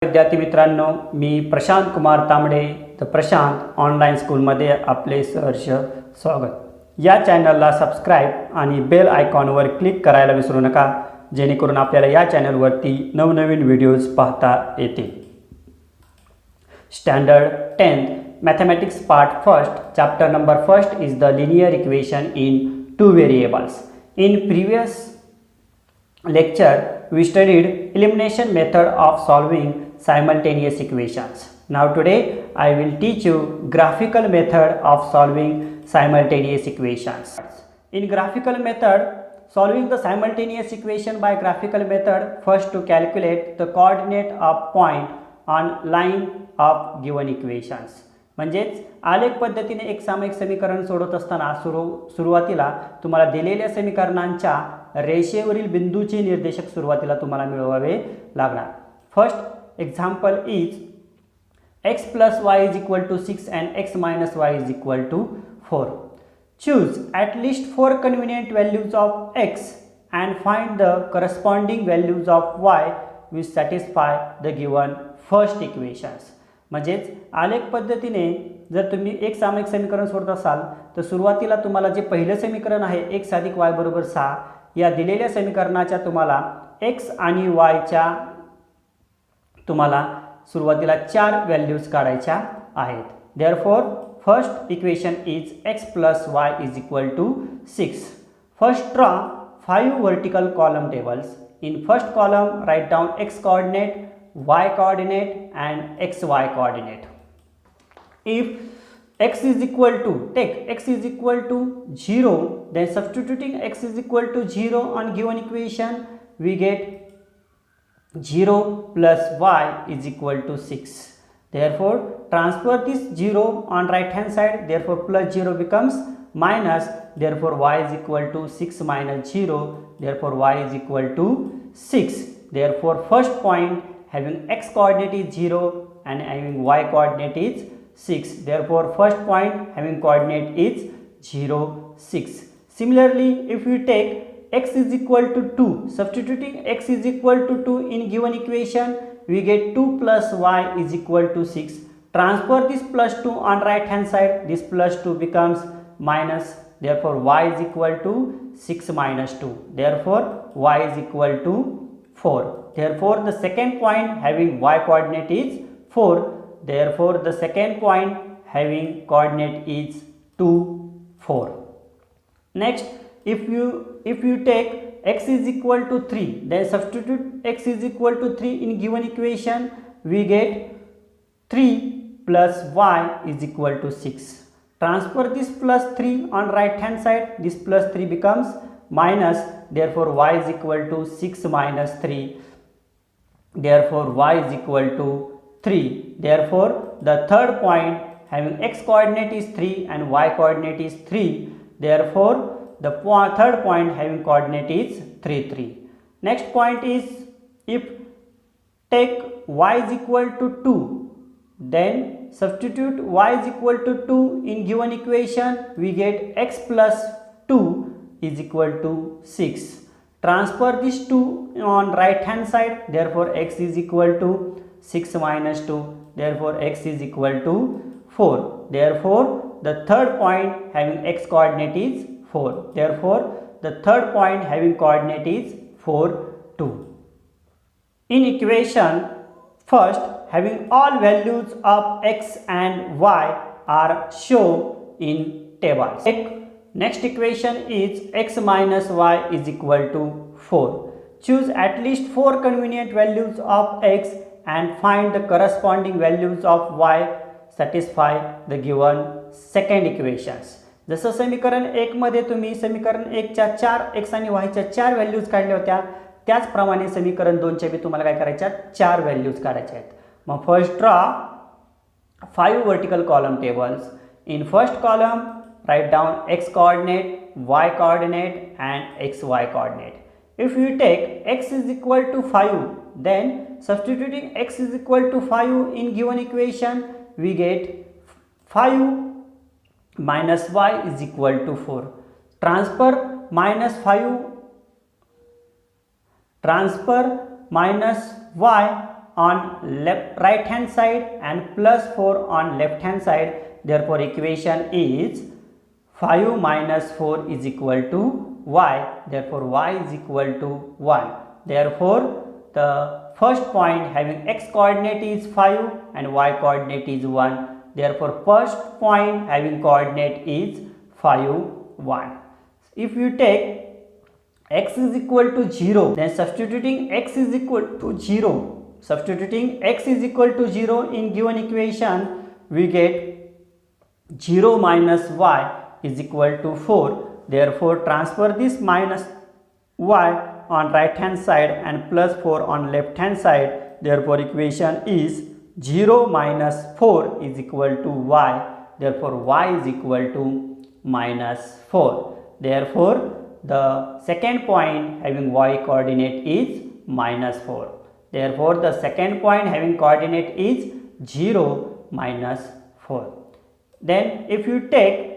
विद्यार्थी मित्रांनो, मी प्रशांत कुमार तांबडे द प्रशांत ऑनलाईन स्कूलमध्ये आपले सहर्ष स्वागत. या चॅनलला सबस्क्राईब आणि बेल आयकॉनवर क्लिक करायला विसरू नका, जेणेकरून आपल्याला या चॅनलवरती नवनवीन व्हिडिओज पाहता येतील. Standard 10th mathematics part first chapter number first is the linear equation in 2 variables. In previous lecture we studied elimination method of solving simultaneous equations. Now today I will teach you graphical method of solving simultaneous equations. In graphical method, solving the simultaneous equation by graphical method, first to calculate the coordinate of point on line of given equations. म्हणजेच आलेख पद्धतीने एक सामायिक समीकरण सोडवत असताना सुरुवातीला तुम्हाला दिलेल्या समीकरणांच्या रेषेवरील बिंदूचे निर्देशक सुरुवातीला तुम्हाला मिळवावे लागणार. First example is x plus y is equal to 6 and x minus y is equal to 4. Choose at least 4 convenient values of x and find the corresponding values of y which satisfy the given first equations. म्हणजेच आलेख पद्धतीने जर तुम्ही एक सामायिक समीकरण सोडत असाल तर सुरुवातीला तुम्हाला जे पहिले समीकरण आहे x अधिक y बरोबर 6 या दिलेल्या समीकरणाच्या तुम्हाला x आणि y च्या तुम्हाला सुरुवातीला 4 व्हॅल्यूज काढायच्या आहेत. Therefore first equation is x plus y is equal to 6. First draw 5 vertical column tables. In first column write down x coordinate, y coordinate and xy coordinate. If x is equal to, take x is equal to 0, then substituting x is equal to 0 on given equation, we get 0 plus y is equal to 6. Therefore transfer this 0 on right hand side, therefore plus 0 becomes minus, therefore y is equal to 6 minus 0, therefore y is equal to 6. Therefore first point having x coordinate is 0 and having y coordinate is 6. Therefore first point having coordinate is 0, 6. Similarly, if we take x is equal to 2, substituting x is equal to 2 in given equation, we get 2 plus y is equal to 6. Transfer this plus 2 on right hand side, this plus 2 becomes minus, therefore y is equal to 6 minus 2, therefore y is equal to 4. Therefore the second point having y coordinate is 4, therefore the second point having coordinate is 2, 4. Next, if you take x is equal to 3, then substitute x is equal to 3 in given equation, we get 3 plus y is equal to 6. Transfer this plus 3 on right hand side, this plus 3 becomes minus, therefore y is equal to 6 minus 3, therefore y is equal to 3. Therefore the third point having x coordinate is 3 and y coordinate is 3, therefore the third point having coordinate is 3, 3. Next point is, if take y is equal to 2, then substitute y is equal to 2 in given equation, we get x plus 2 is equal to 6. Transfer this 2 on right hand side, therefore x is equal to 6 minus 2, therefore x is equal to 4. Therefore the third point having x coordinate is 4, therefore the third point having coordinate is 4, 2. In equation first having all values of x and y are shown in tables. Next equation is x minus y is equal to 4. Choose at least 4 convenient values of x and find the corresponding values of y satisfy the given second equations. जसं समीकरण 1 मध्ये तुम्ही समीकरण 1 च्या 4 x आणि y च्या 4 values काढल्या होत्या, त्याचप्रमाणे समीकरण 2 च्या बी तुम्हाला काय करायच्या 4 व्हॅल्यूज काढायच्या आहेत. मग first draw 5 vertical column tables. In first column write down x coordinate, y coordinate and xy coordinate. If you take x is equal to 5, then substituting x is equal to 5 in given equation, we get 5 minus y is equal to 4. Transfer minus y on right hand side and plus 4 on left hand side. Therefore equation is 5 minus 4 is equal to y. Therefore y is equal to 1. Therefore the first point having x coordinate is 5 and y coordinate is 1. Therefore first point having coordinate is 5, 1. If you take x is equal to 0, then substituting x is equal to 0, in given equation, we get 0 minus y is equal to 4. Therefore transfer this minus y on right hand side and plus 4 on left hand side. Therefore equation is 0 minus 4 is equal to y. Therefore y is equal to minus 4. Therefore the second point having y coordinate is minus 4. Therefore the second point having coordinate is 0 minus 4. Then if you take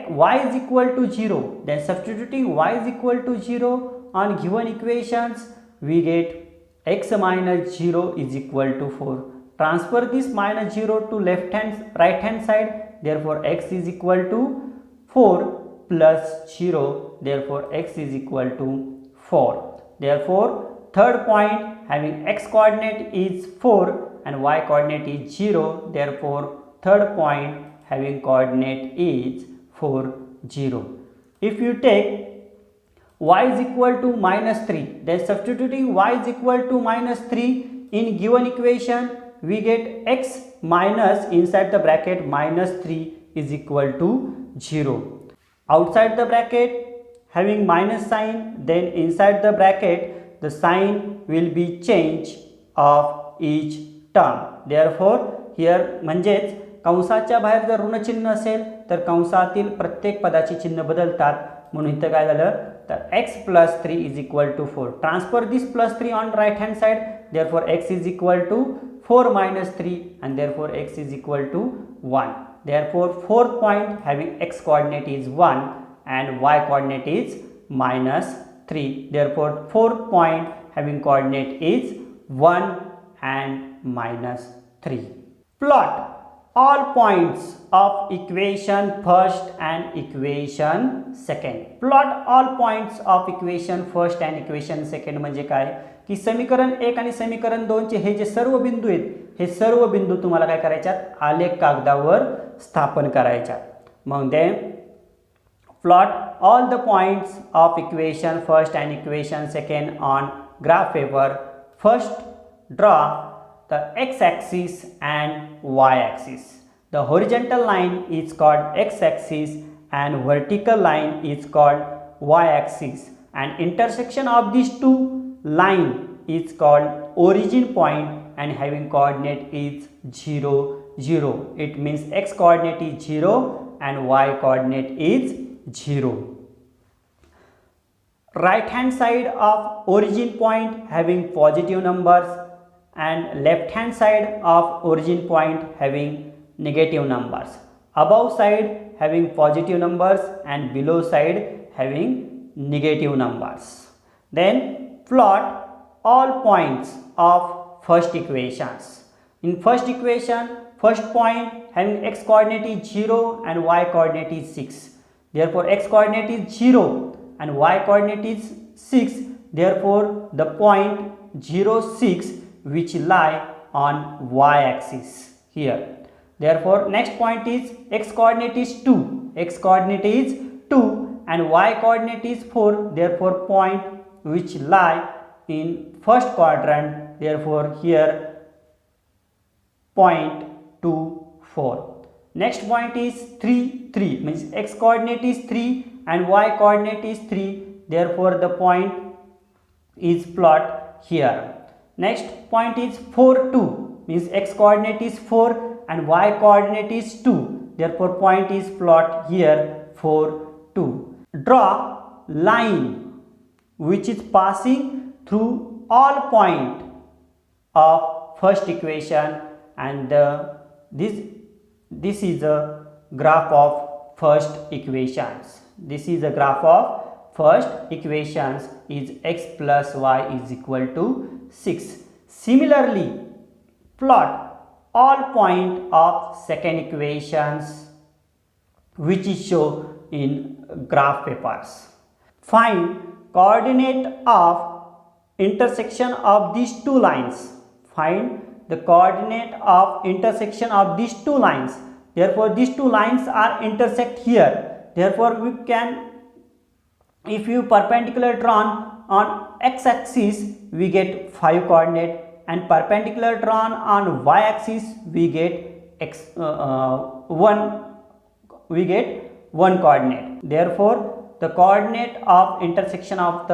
y is equal to 0, then substituting y is equal to 0 on given equations, we get x minus 0 is equal to 4. Transfer this minus 0 to right hand side. Therefore x is equal to 4 plus 0. Therefore x is equal to 4. Therefore third point having x coordinate is 4 and y coordinate is 0. Therefore third point having coordinate is 4, 0. If you take y is equal to minus 3, then substituting y is equal to minus 3 in given equation, we get x minus inside the bracket minus 3 is equal to 0. Outside the bracket having minus sign, then inside the bracket the sign will be change of each term. Therefore here म्हणजेच कंसाच्या बाहेर जर ऋण चिन्ह असेल तर कंसातील प्रत्येक पदाची चिन्ह बदलतात. म्हणून इथं काय झालं तर x plus 3 is equal to 4. Transfer this plus 3 on right hand side. Therefore x is equal to 4 minus 3 and therefore x is equal to 1. Therefore fourth point having x coordinate is 1 and y coordinate is minus 3. Therefore fourth point having coordinate is 1 and minus 3. Plot all points of equation first and equation second. Plot all points of equation first and equation second म्हणजे काय की समीकरण 1 आणि समीकरण 2 चे हे जे सर्व बिंदू आहेत, हे सर्व बिंदू तुम्हाला काय करायच्यात आलेख कागदावर स्थापन करायच्यात. मग दे plot all the points of equation first and equation second on graph paper. First draw the x-axis and y-axis. The horizontal line is called x-axis and vertical line is called y-axis, and intersection of these two line is called origin point and having coordinate is 0, 0. It means x coordinate is 0 and y coordinate is 0. Right hand side of origin point having positive numbers and left hand side of origin point having negative numbers. Above side having positive numbers and below side having negative numbers. Then plot all points of first equations. In first equation, first point having x coordinate is 0 and y coordinate is 6. Therefore x coordinate is 0 and y coordinate is 6. Therefore the point 0, 6 which lie on y-axis here. Therefore next point is x coordinate is 2. X coordinate is 2 and y coordinate is 4. Therefore point which lie in first quadrant. Therefore here point 2, 4. Next point is 3, 3 means x coordinate is 3 and y coordinate is 3. Therefore the point is plot here. Next point is 4, 2 means x coordinate is 4 and y coordinate is 2. Therefore point is plot here 4, 2. Draw line which is passing through all point of first equation, and this is a graph of first equations. This is a graph of first equations is x plus y is equal to 6. Similarly, Plot all point of second equations which is shown in graph papers. Find coordinate of intersection of these two lines. Find the coordinate of intersection of these two lines. Therefore, these two lines are intersect here. Therefore, we can, if you perpendicular drawn on x-axis, we get 5 coordinate, and perpendicular drawn on y-axis, we get 1 coordinate. Therefore, the coordinate of intersection of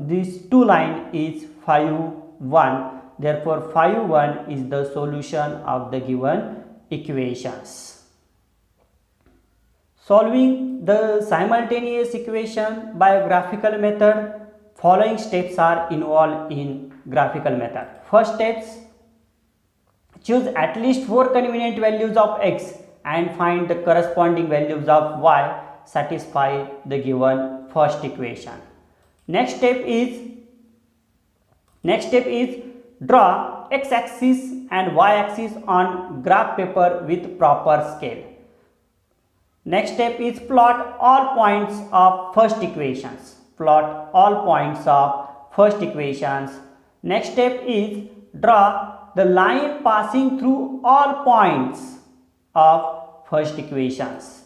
these two lines is 5, 1. Therefore, 5, 1 is the solution of the given equations. Solving the simultaneous equation by graphical method. Following steps are involved in graphical method. First steps, choose at least 4 convenient values of x and find the corresponding values of y, satisfy the given first equation. Next step is draw x-axis and y-axis on graph paper with proper scale. Next step is plot all points of first equations. Plot all points of first equations. Next step is draw the line passing through all points of first equations.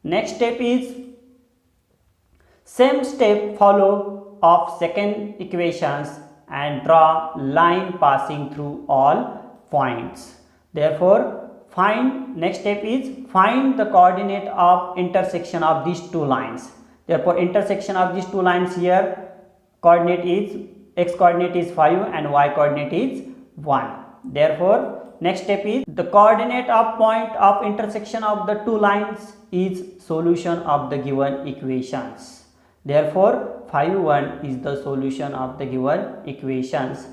Next step is same step follow of second equations and draw line passing through all points. Therefore, next step is find the coordinate of intersection of these two lines. Therefore, intersection of these two lines here, coordinate is x coordinate is 5 and y coordinate is 1. Therefore, next step is the coordinate of point of intersection of the two lines is solution of the given equations. Therefore, 5, 1 is the solution of the given equations.